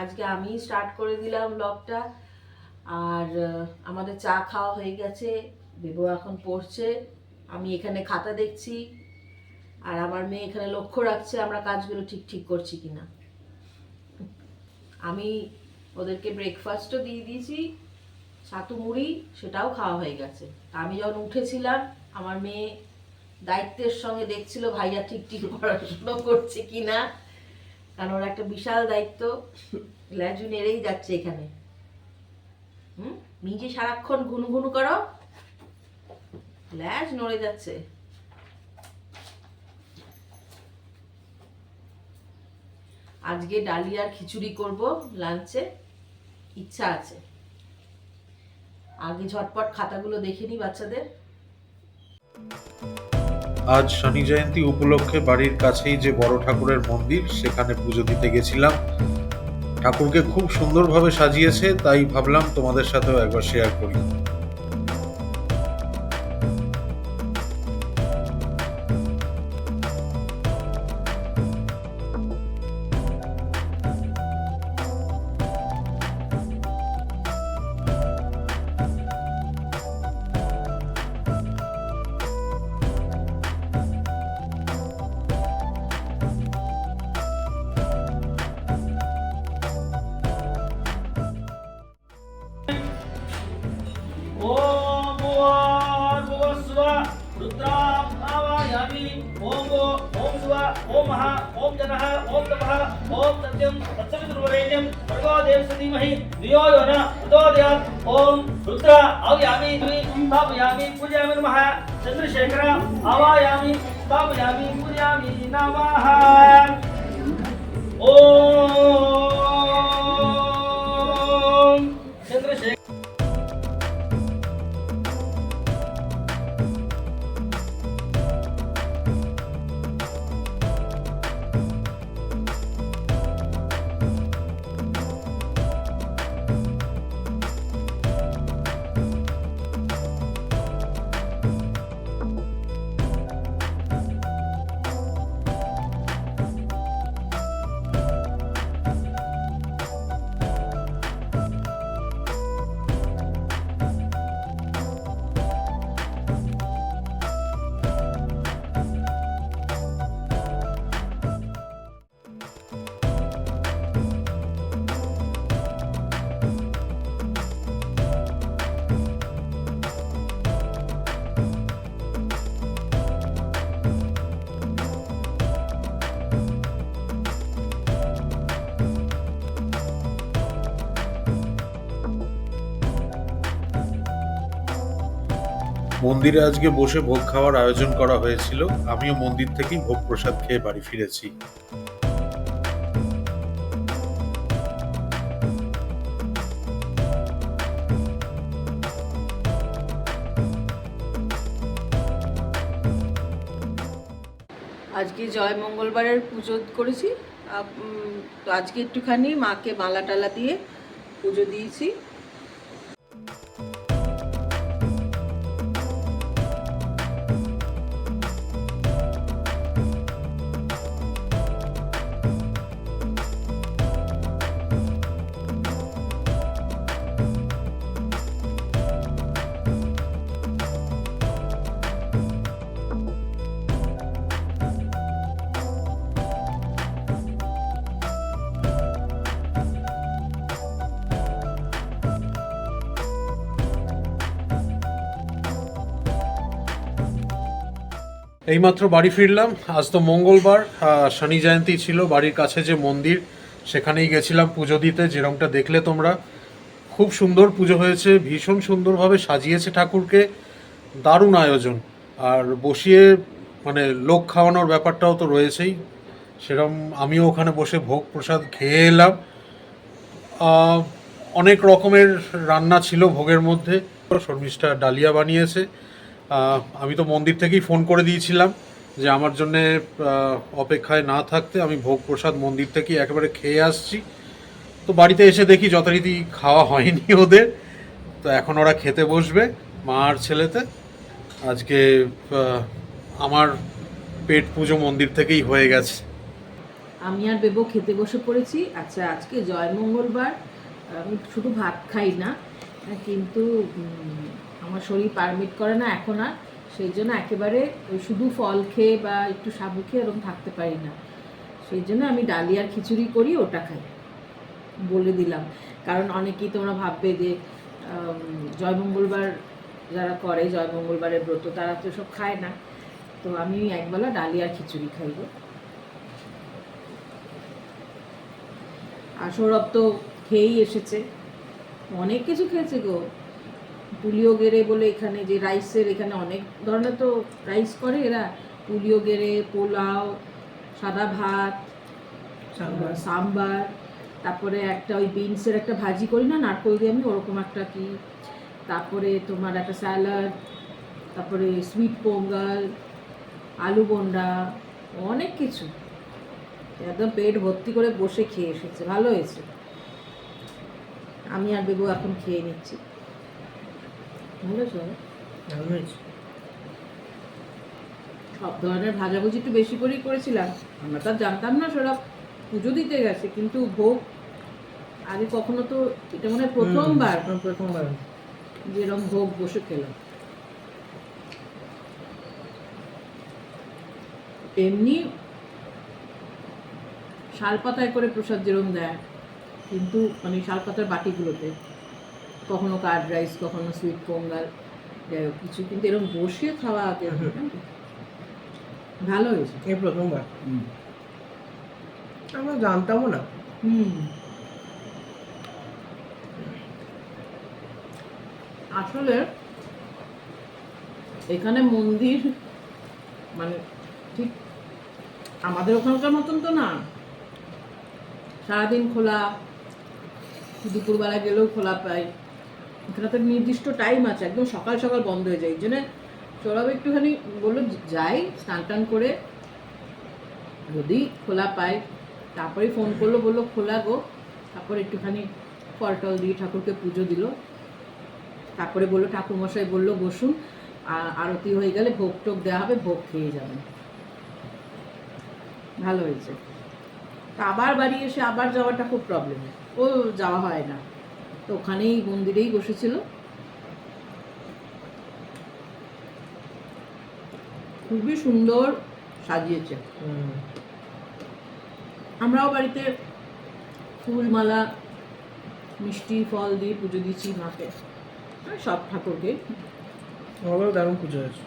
আজকে আমি স্টার্ট করে দিলাম ব্লগটা। আর আমাদের চা খাওয়া হয়ে গেছে, বেবু এখন পড়ছে, আমি এখানে খাতা দেখছি, আর আমার মেয়ে এখানে লক্ষ্য রাখছে আমরা কাজগুলো ঠিক ঠিক করছি কিনা। আমি ওদেরকে ব্রেকফাস্টও দিয়ে দিয়েছি, ছাতু মুড়ি, সেটাও খাওয়া হয়ে গেছে। আমি যখন উঠেছিলাম আমার মেয়ে দায়িত্বের সঙ্গে দেখছিল ভাইয়া ঠিক ঠিক পড়াশুনো করছে কিনা, কারণ ওর একটা বিশাল দায়িত্ব, ল্যাজু নেড়েই যাচ্ছে এখানে। নিজে সারাক্ষণ ঘুনঘুনু করো, ল্যাজ নড়ে যাচ্ছে। আজকে ডালিয়ার খিচুড়ি করব লাঞ্চে, ইচ্ছা আছে। আগে ঝটপট খাতাগুলো দেখে নি বাচ্চাদের। আজ শনি জয়ন্তী উপলক্ষে বাড়ির কাছেই যে বড় ঠাকুরের মন্দির, সেখানে পুজো দিতে গেছিলাম। ঠাকুরকে খুব সুন্দরভাবে সাজিয়েছে, তাই ভাবলাম তোমাদের সাথেও একবার শেয়ার করি। ओम महा ओम जनः ओम तपः ओम सत्यं तत्सवितुर्वरेण्यं भर्गो देवस्य धीमहि धियो यो नः प्रचोदयात्। ओम रुद्र आवायामि स्थापयामि पूजयामि नमः। चंद्रशेखर आवायामि स्थापयामि पूजयामि नमः। ओम चंद्रशेखर মন্দিরে আজকে বসে ভোগ খাওয়ার আয়োজন করা হয়েছিল। আমিও মন্দির থেকেই ভোগ প্রসাদ খেয়ে বাড়ি ফিরেছি। আজকে জয় মঙ্গলবারের পুজো করেছি, তো আজকে একটুখানি মাকে মালা টালা দিয়ে পুজো দিয়েছি। এইমাত্র বাড়ি ফিরলাম। আজ তো মঙ্গলবার, শনি জয়ন্তী ছিল। বাড়ির কাছে যে মন্দির, সেখানেই গেছিলাম পুজো দিতে। যেরকমটা দেখলে তোমরা, খুব সুন্দর পুজো হয়েছে, ভীষণ সুন্দরভাবে সাজিয়েছে ঠাকুরকে, দারুণ আয়োজন। আর বসিয়ে মানে লোক খাওয়ানোর ব্যাপারটাও তো রয়েছেই, সেরকম আমিও ওখানে বসে ভোগ প্রসাদ খেয়ে এলাম। অনেক রকমের রান্না ছিল ভোগের মধ্যে। শর্মিষ্ঠা ডালিয়া বানিয়েছে। আমি তো মন্দির থেকেই ফোন করে দিয়েছিলাম যে আমার জন্যে অপেক্ষায় না থাকতে আমি ভোগ প্রসাদ মন্দির থেকেই একেবারে খেয়ে আসছি। তো বাড়িতে এসে দেখি যথারীতি খাওয়া হয়নি ওদের, তো এখন ওরা খেতে বসবে, মা আর ছেলেতে। আজকে আমার পেট পুজো মন্দির থেকেই হয়ে গেছে। আমি আর বেবো খেতে বসে পড়েছি। আচ্ছা, আজকে জয় মঙ্গলবার, আমি শুধু ভাত খাই না, কিন্তু আমার শরীর পারমিট করে না এখন আর, সেই জন্য একেবারে ওই শুধু ফল খেয়ে বা একটু সাবু খেয়ে এরকম থাকতে পারি না। সেই জন্য আমি ডালিয়ার খিচুড়ি করি, ওটা খাই, বলে দিলাম। কারণ অনেকেই তোমরা ভাববে যে জয় মঙ্গলবার যারা করে, জয় মঙ্গলবারের ব্রত, তারা তো সব খায় না। তো আমি একবেলা ডালিয়ার খিচুড়ি খাইব। আর সৌরভ তো খেয়েই এসেছে, অনেক কিছু খেয়েছে গো। পুলিও গেড়ে বলে এখানে যে রাইসের, এখানে অনেক ধরনের তো রাইস করে এরা, পুলিও গেড়ে, পোলাও, সাদা ভাত, সাম্বার, তারপরে একটা ওই বিনসের একটা ভাজি করি না নারকোল দিয়ে, আমি ওরকম একটা কি, তারপরে তোমার একটা স্যালাড, তারপরে সুইট পোঙ্গল, আলু বোন্ডা, অনেক কিছু। একদম পেট ভর্তি করে বসে খেয়ে এসেছে, ভালো হয়েছে। আমি আর বেবু এখন খেয়ে নিচ্ছি। ভালো হয়েছে। সব ধরনের ভাজাভুজি একটু বেশি করেই করেছিলাম। আমরা তো আর জানতাম না সৌরভ পুজো দিতে গেছে, কিন্তু ভোগ আগে কখনো তো, এটা মনে হয় প্রথমবার যেরকম ভোগ বসে খেলাম। এমনি শালপাতায় করে প্রসাদ যেরকম দেয়, কিন্তু মানে শালপাতার বাটিগুলোতে, কখনো কার্ড রাইস, কখনো সুইট পোঙ্গল, যাই হোক কিছু, কিন্তু এরকম বসে খাওয়া ভালো হয়েছে। এই প্রথমবার আমরা জানতামও না। আসলে এখানে মন্দির মানে ঠিক আমাদের ওখানকার মতন তো না, সারাদিন খোলা, দুপুরবেলা গেলেও খোলা পাই। এখানে তো নির্দিষ্ট টাইম আছে, একদম সকাল সকাল বন্ধ হয়ে যায়। এই জন্য সৌরভ একটুখানি বললো যাই স্নান টান করে, যদি খোলা পাই, তারপরে ফোন করলো, বললো খোলা গো। তারপরে একটুখানি ফল টল দিয়ে ঠাকুরকে পুজো দিল, তারপরে বললো ঠাকুরমশাই বললো বসুন, আরতি হয়ে গেলে ভোগ টোগ দেওয়া হবে, ভোগ খেয়ে যাবেন। ভালো হয়েছে। আবার বাড়ি এসে আবার যাওয়াটা খুব প্রবলেম, ও যাওয়া হয় না, তো ওখানেই মন্দিরেই বসেছিল। খুবই সুন্দর সাজিয়েছে। আমরাও বাড়িতে ফুলমালা, মিষ্টি, ফল দিয়ে পুজো দিচ্ছি মাকে, সব ঠাকুরকে। আমারও দারুণ পুজো হয়েছে।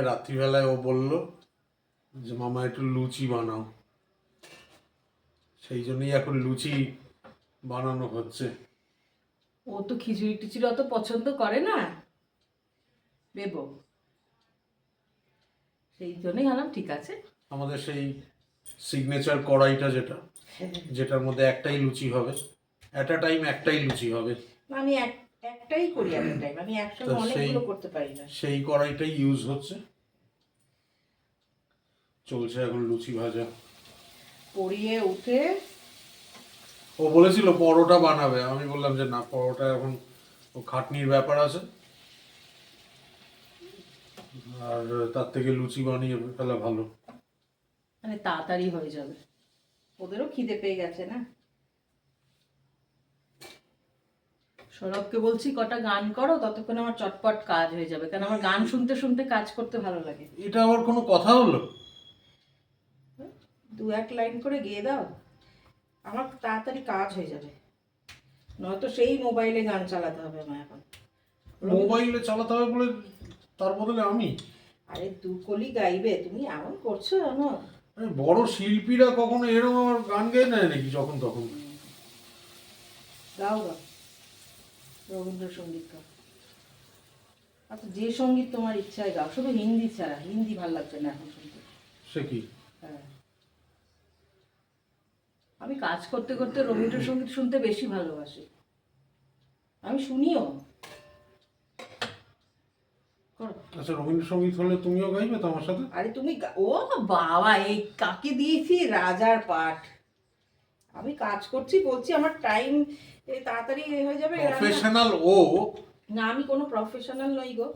রাত্রিবেলায় ও বলল যে মামা একটু লুচি বানাও, সেই জন্যই এখন লুচি বানানো হচ্ছে। ও তো খিচুড়ি টিচুড়ি অত পছন্দ করে না বেবো, সেই জন্যই ভাবলাম ঠিক আছে। আমাদের সেই সিগনেচার কড়াইটা যেটার মধ্যে একটাই লুচি হবে, অ্যাট আ টাইম একটাই লুচি হবে। আমি একটাই করি এট টাইম, আমি একসঙ্গে অনেকগুলো করতে পারি না। সেই কড়াইটাই ইউজ হচ্ছে। চলছে এখন লুচি ভাজা। পড়িয়ে উঠে ও বলেছিল পরোটা বানাবে, আমি বললাম যে না, পরোটা এখন ও খাটনির ব্যাপার আছে, আর তার থেকে লুচি বানিয়ে ফেলা ভালো, মানে তাড়াতাড়ি হয়ে যাবে। ওদেরও খিদে পেয়ে গেছে না। সৌরভকে বলছি কটা গান করো, ততক্ষণ আমার চটপট কাজ হয়ে যাবে, কারণ আমার গান শুনতে শুনতে কাজ করতে ভালো লাগে। এটা আবার কোনো কথা হলো? দু এক লাইন করে গেয়ে দাও, আমার তাড়াতাড়ি কাজ হয়ে যাবে। নয়তো সেই মোবাইলে গান চালাতে হবে আমার এখন। মোবাইলে চালাতে হবে বলে তার বদলে আমি? আরে দু কলি গাইবে, তুমি এমন করছো জানো? বড় শিল্পীরা কখনো এরকম আমার গান গেয়ে নেয় নাকি যখন তখন? গাও গাও, রবীন্দ্রসঙ্গীত গাও। আচ্ছা, যে সঙ্গীত তোমার ইচ্ছায় গাও, শুধু হিন্দি ছাড়া। হিন্দি ভালো লাগছে না এখন শুনতে। সে কি? হ্যাঁ, আমি কাজ করতে করতে রবীন্দ্রসঙ্গীত শুনতে বেশি ভালোবাসি, আমি শুনিও। আচ্ছা, রবীন্দ্রসঙ্গীত হলে তুমিও গাইবে তো আমার সাথে? আরে তুমি ও বাবা, এই কাকে দিয়েছি রাজার পাঠ। আমি কাজ করছি, বলছি আমার টাইম তাড়াতাড়ি হয়ে যাবে। প্রফেশনাল ও না, আমি কোনো প্রফেশনাল নই গো।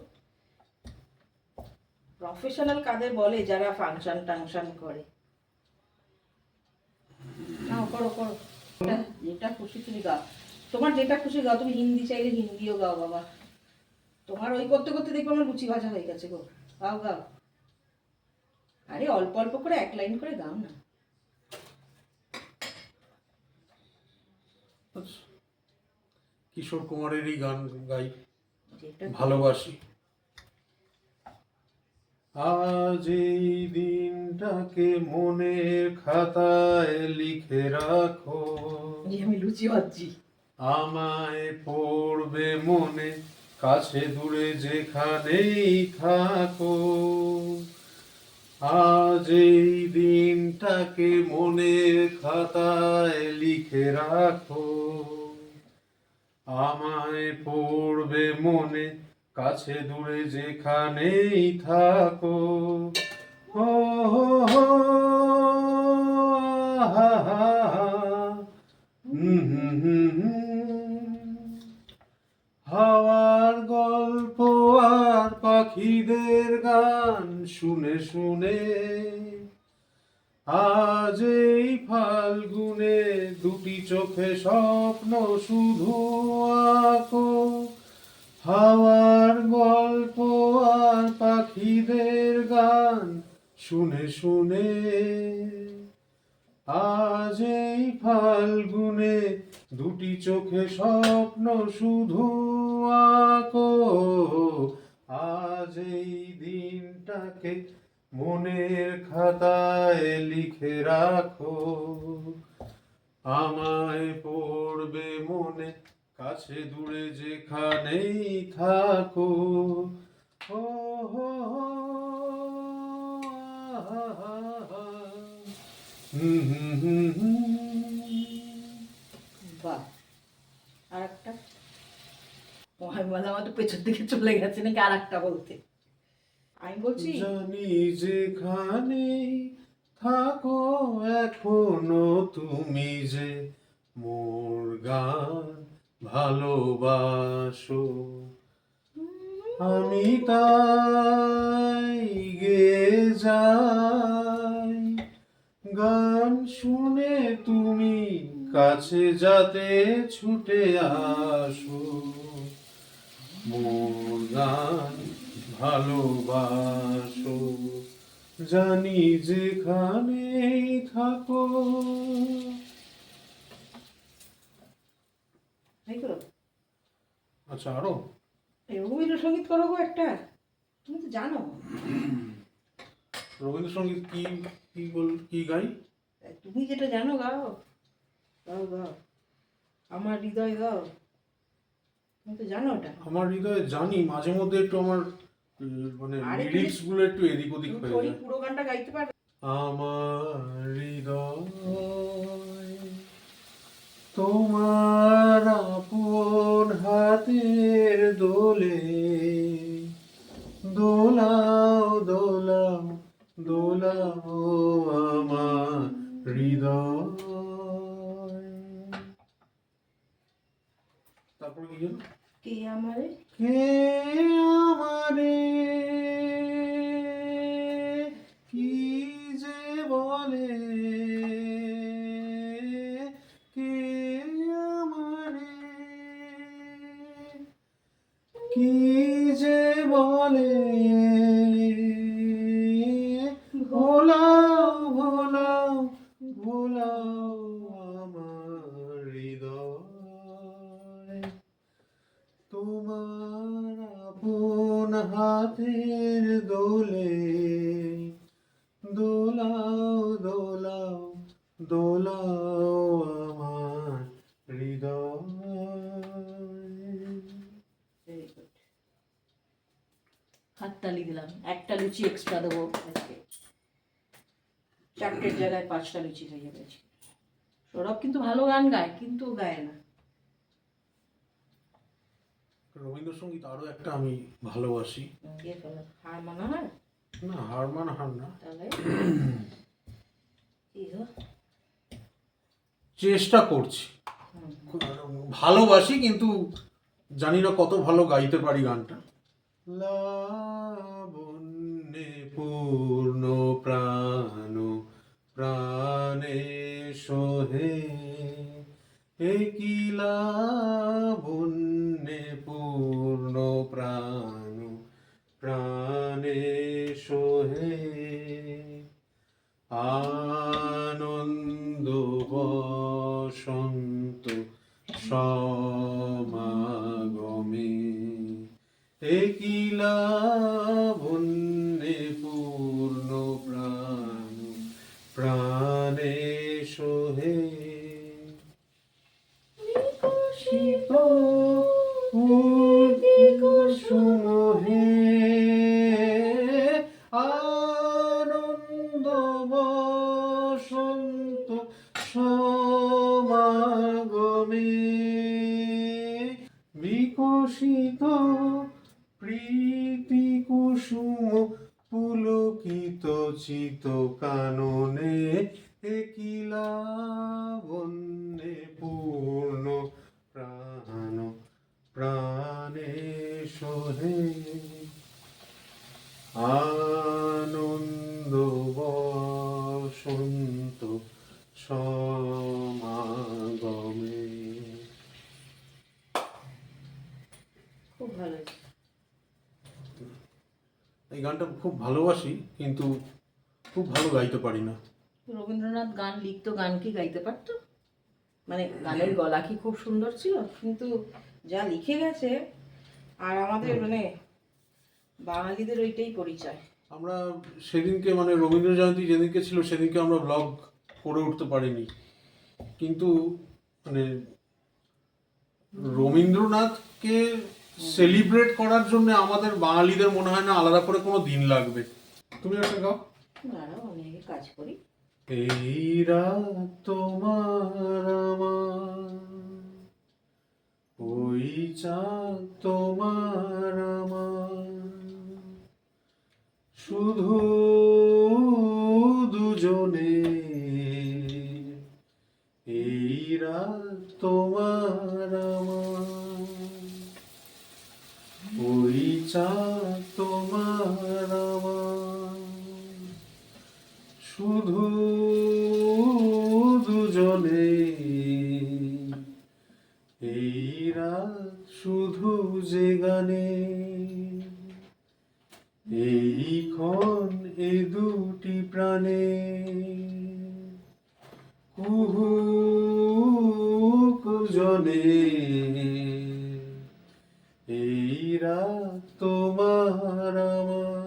প্রফেশনাল কাদের বলে? যারা ফাংশন টাংশন করে। নাও করো করো, যেটা খুশি তুমি গাও, তোমার যেটা খুশি গাও। তুমি হিন্দি চাইলে হিন্দিও গাও বাবা, তোমার ওই করতে করতে দেখবো আমার লুচি ভাজা হয়ে গেছে গো। গাও গাও, আরে অল্প অল্প করে এক লাইন করে গাও না। কিশোর কুমারেরই গান গাই, যেটা ভালোবাসি। আজ এই দিনটাকে মনের খাতায় লিখে রাখো, আমি লুচি ভাজছি। আমায় পড়বে মনে, কাছে দূরে যেখানেই থাকো। আজ এই দিনটাকে মনের খাতায় লিখে রাখো, আমায় পড়বে মনে, কাছে দূরে যেখানেই থাকো। ও হো হো, আহা হা হা, হাওয়ার গল্প আর পাখিদের গান শুনে শুনে, আজ এই ফাল্গুনে দুটি চোখে স্বপ্ন শুধু আঁকো। হাওয়ার গল্প আর পাখিদের গান শুনে শুনে, আজ এই ফাল্গুনে দুটি চোখে স্বপ্ন শুধু আঁকো। আজ এই দিনটাকে মনের খাতায় লিখে রাখো, আমায় পড়বে মনে, কাছে দূরে যেখানেই থাকো। ও হো হো, আহা হা হা, বাহ, আর একটা আমি বললাম আমার তো পেছন দিকে চলে গেছে নাকি আর একটা বলতে। আমি বলছি জানি যেখানে থাকো এখনো তুমি যে মোর গান ভালোবাসো, আমি তাই গেয়ে যাই গান শুনে তুমি কাছে যাতে ছুটে আসো। মোর গান ভালোবাসো, জানি যেখানেই থাকো। এই করো, আচ্ছা, আরো রবীন্দ্রসঙ্গীত করো গো একটা, তুমি তো জানো। রবীন্দ্রসঙ্গীত কি কি গাই? তুমি যেটা জানো গাও, গাও গাও, আমার হৃদয় গাও, তুমি তো জানো ওটা। আমার হৃদয়ে জানি, মাঝে মধ্যে একটু আমার মানে আরে লিরিক্স গুলো একটু এদিক ওদিক তুমি হয়ে থোড়ি যায়। পুরো গানটা গাইতে পারবে? আমার হৃদয় তোমার আপন হাতের দোলে, দোলাও দোলাও দোলাও আমার হৃদয়। তারপর কি জানো? কে আমারে, কে আমারে কি যে বলে, কে আমারে কি যে বলে, ভোলাও ভোলাও ভোলাও আমার হৃদয়। তোমার আপন হাতের দোলে, দোলাও দোলাও দোলাও আমার হৃদয়। ভেরি গুড, হাততালি দিলাম। একটা লুচি এক্সট্রা দেবো আজকে, 4টের জায়গায় 5টা লুচি হয়ে যাবে আজকে। সৌরভ কিন্তু ভালো গান গায়, কিন্তু ও গায় না। রবীন্দ্রসঙ্গীত আরো একটা আমি ভালোবাসি। কে বলো? হার মানাহার? না, হারমান হার না, তাহলে কি গো? চেষ্টা করছি, ভালোবাসি কিন্তু জানি না কত ভালো গাইতে পারি গানটা। লাবণ্যে পূর্ণ প্রাণ প্রাণে সোহে একই লাবণ্যে পূর্ণ প্রাণ প্রাণে সোহে আনন্দ বসন্ত সমাগমে একই লাবণ্যে পূর্ণ প্রাণ প্রাণে সোহে বিকশিত কুসুমহে আনন্দ বসন্ত সমাগমে বিকশিত প্রীতি কুসুম পুলকিত চিত কাননে একই লাবণ্যে পূর্ণ প্রাণ প্রাণে সোহে আনন্দ বসন্ত সমাগমে। খুব ভালো হয়েছে। এই গানটা খুব ভালোবাসি কিন্তু খুব ভালো গাইতে পারি না। রবীন্দ্রনাথ গান লিখতো, গান কি গাইতে পারতো? মানে গানের গলা কি খুব সুন্দর ছিল, কিন্তু যা লিখে গেছে। আর আমাদের মানে বাঙালিদের ওইটাই পরিচয়। আমরা সেদিনকে মানে রবীন্দ্র জয়ন্তী যেদিনকে ছিল সেদিনকে আমরা ব্লগ করে উঠতে পারিনি, কিন্তু মানে রবীন্দ্রনাথকে সেলিব্রেট করার জন্য আমাদের বাঙালিদের মনে হয় না আলাদা করে কোনো দিন লাগবে। তুমি একটা গাও। দাঁড়াও, আমি আগে কাজ করি। এই রাত তোমার আমার, ওই চাঁদ তোমার আমার, শুধু দুজনে। এই রাত তোমার আমার, ওই চাঁদ তোমার আমার, শুধু দুজনে। এই রাত শুধু যে গানে, এই ক্ষণ এ দুটি প্রাণে, কুহু কুজনে। এই রাত তোমার আমার।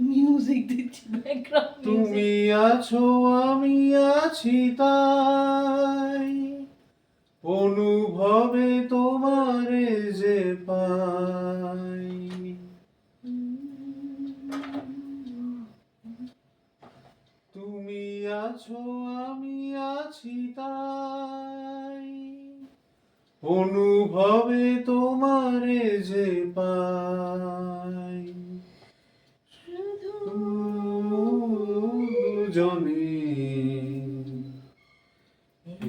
মিউজিক দিচ্ছি, ব্যাকগ্রাউন্ড তুমি আছো আমি আছি তাই, অনুভবে তোমারে যে পাই। তুমি আছো আমি আছি তাই, অনুভবে তোমারে যে পাই। দুজনে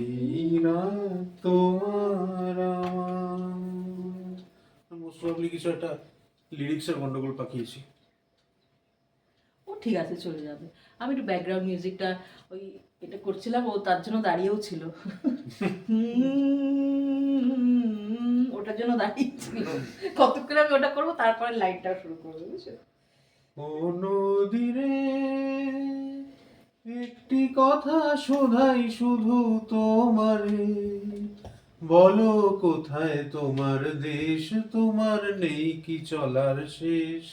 এই রাত তোমার আমার। মোস্ট প্রবাবলি কিছু একটা লিরিক্সের গন্ডগোল পাকিয়েছি। ও ঠিক আছে, চলে যাবে। আমি একটু ব্যাকগ্রাউন্ড মিউজিকটা ওই এটা করছিলাম, ও তার জন্য দাঁড়িয়েও ছিল। ওটার জন্য দাঁড়িয়ে ছিল। কতক্ষণ আমি ওটা করবো, তারপরে লাইটটা শুরু করবো, বুঝছো? ও নদীরে একটি কথা শোধাই শুধু তোমারে, বলো কোথায় তোমার দেশ, তোমার নেই কি চলার শেষ।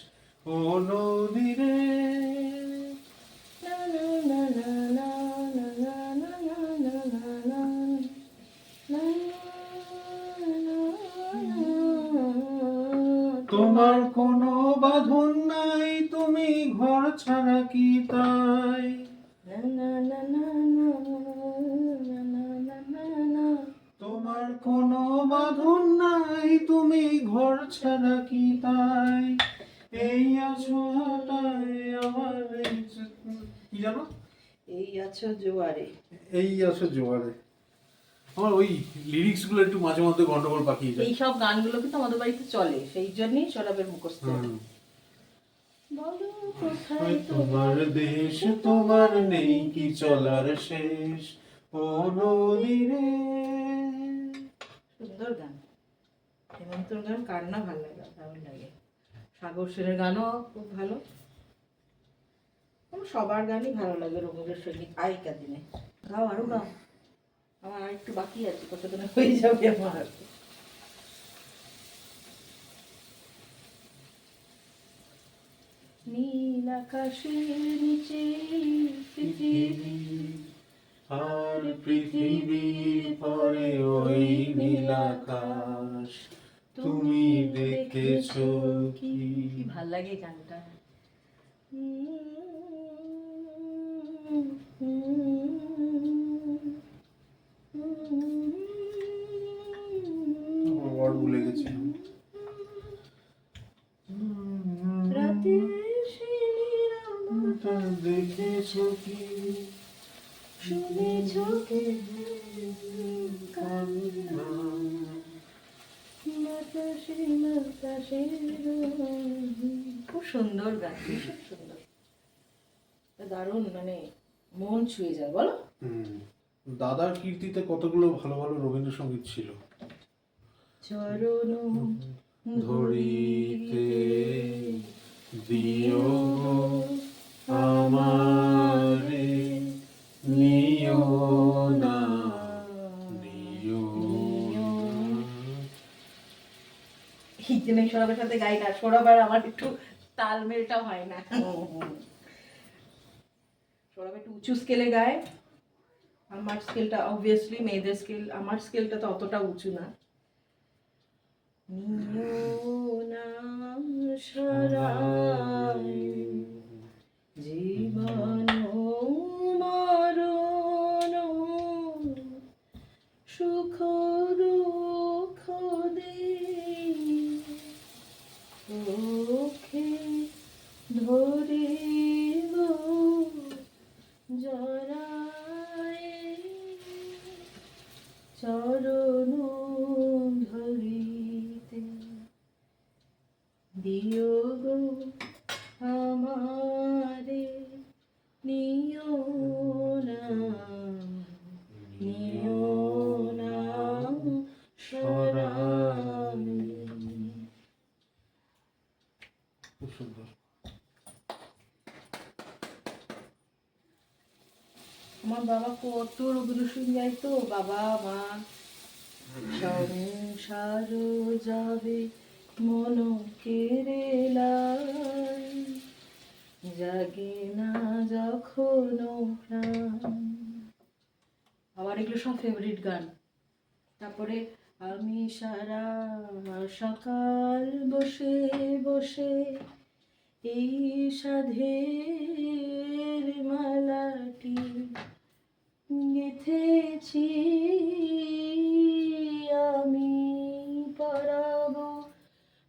ও নদীরে তোমার কোনো বাঁধন নাই, তুমি ঘর ছাড়া কি তাই। তোমার কোনো বাঁধন নাই, তুমি ঘর ছাড়া কি তাই। এই আছো হাটায় আমার কি জানো, এই আছো জোয়ারে। এই আছো জোয়ারে। আমার ওই লিরিক্স গুলো একটু মাঝে মধ্যে গন্ডগোল পাকিয়ে যায়। এই সব গানগুলো কিন্তু আমাদের বাড়িতে চলে, সেই জন্যই সৌরভের মুখস্থ। বলো কোথায় তোমার দেশ, তোমার নেই কি চলার শেষ, ও নদী রে। সুন্দর গান। হেমন্তর গান কার না ভালো লাগে, দারুণ লাগে। সাগর সেনের গানও খুব ভালো। আমার সবার গানই ভালো লাগে রবীন্দ্রসঙ্গীত আগেকার দিনে। গাও, আরো গাও। আমার আর একটু বাকি আছে, কতদিনে হয়ে যাবে আমার। নীল আকাশের নিচে পৃথিবী, আর পৃথিবীর পরে ওই নীল আকাশ, তুমি দেখেছো কি? ভাল লাগে এই গানটা। ওয়ার্ড ভুলে গেছি। রাতে সে নীরবতা দেখেছো কি? শুনেছো কি? কান্না। খুব সুন্দর গান, ভীষণ সুন্দর, দারুণ, মানে মন ছুঁয়ে যায়। বলো, দাদার কীর্তিতে কতগুলো ভালো ভালো রবীন্দ্রসঙ্গীত ছিল। চরণ ধরিতে দিও গো আমারে, নিও না, নিও না। হিজনে সৌরভের সাথে গাই না, সৌরভ আর আমার একটু তালমেলটা হয় না। সৌরভ একটু উঁচু স্কেলে গায়, আমার স্কেলটা অবভিয়াসলি মেয়েদের স্কেল, আমার স্কেলটা তো অতটা উঁচু না। নিও না সরাই জীবন মরণ, সুখ দুঃখ দেই চোখে ধরিব জড়ায়, চরণ ধরিতে দিও গো আমারে, নিও না, নিও না সরাই। খুব সুন্দর। আমার বাবা কত রবীন্দ্রসঙ্গীত গাইতো, বাবা মা। সংসার যাবে মন কেড়েলাই, জাগে না যখন প্রাণ। আমার এগুলো সব ফেভারিট গান। তারপরে আমি সারা সকাল বসে বসে এই সাধের মালাটি গেথেছি, আমি পরাবো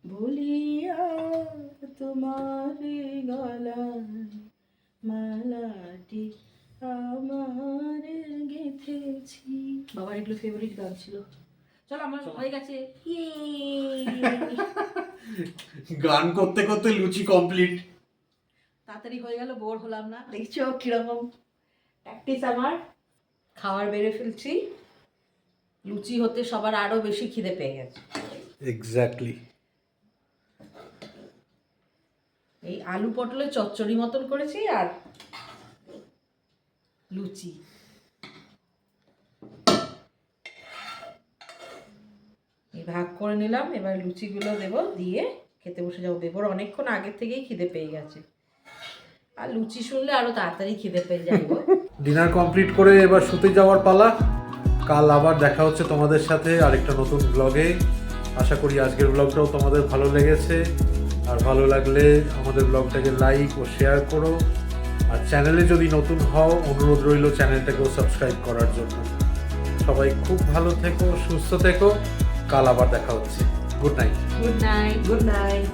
বলিয়া তোমার গলায়, মালাটি আমার গেথেছি। বাবার এগুলো ফেভারিট গান ছিল। চলো, আমার হয়ে গেছে। গান করতে করতে লুচি কমপ্লিট। তাড়াতাড়ি হয়ে গেল, বোর হলাম না। দেখছো কিরকম প্র্যাকটিস আমার। খাবার বেড়ে ফেলছি, লুচি হতে সবার আরো বেশি খিদে পেয়ে গেছে। এক্স্যাক্টলি। এই আলু পটলের চচ্চড়ি মতন করেছি আর লুচি। এই ভাগ করে নিলাম, এবার লুচিগুলো দেবো, দিয়ে খেতে বসে যাবো। দেবর অনেকক্ষণ আগের থেকেই খিদে পেয়ে গেছে, আর লুচি শুনলে আরো তাড়াতাড়ি খিদে পেয়ে যাইব। ডিনার কমপ্লিট করে এবার শুতে যাওয়ার পালা। কাল আবার দেখা হচ্ছে তোমাদের সাথে আরেকটা নতুন ব্লগে। আশা করি আজকের ব্লগটাও তোমাদের ভালো লেগেছে, আর ভালো লাগলে আমাদের ব্লগটাকে লাইক ও শেয়ার করো। আর চ্যানেলে যদি নতুন হও, অনুরোধ রইল চ্যানেলটাকেও সাবস্ক্রাইব করার জন্য। সবাই খুব ভালো থেকো, সুস্থ থেকো। কাল আবার দেখা হচ্ছে। Good night. Good night, good night.